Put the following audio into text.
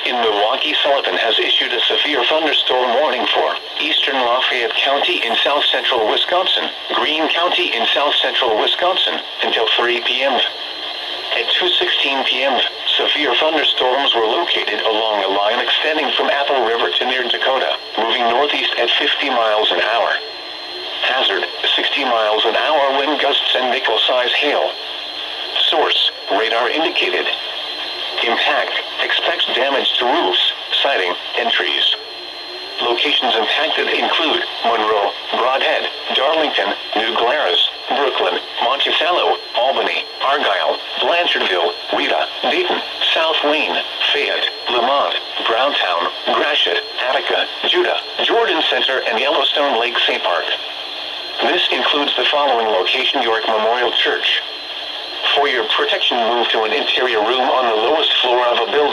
in Milwaukee. Sullivan has issued a severe thunderstorm warning for eastern Lafayette County in south-central Wisconsin, Greene County in south-central Wisconsin, until 3 p.m. At 2:16 p.m., severe thunderstorms were located along a line extending from Apple River to near Dakota, moving northeast at 50 miles an hour. Hazard, 60 miles an hour wind gusts and nickel-size hail. Source, radar indicated. Impact, expects damage to roofs, siding, and trees. Locations impacted include Monroe, Brodhead, Darlington, New Glarus, Brooklyn, Monticello, Albany, Argyle, Blanchardville, Rita, Dayton, South Wayne, Fayette, Lemont, Browntown, Gratiot, Attica, Judah, Jordan Center, and Yellowstone Lake State Park. This includes the following location: York Memorial Church. For your protection, move to an interior room on the lowest floor of a building.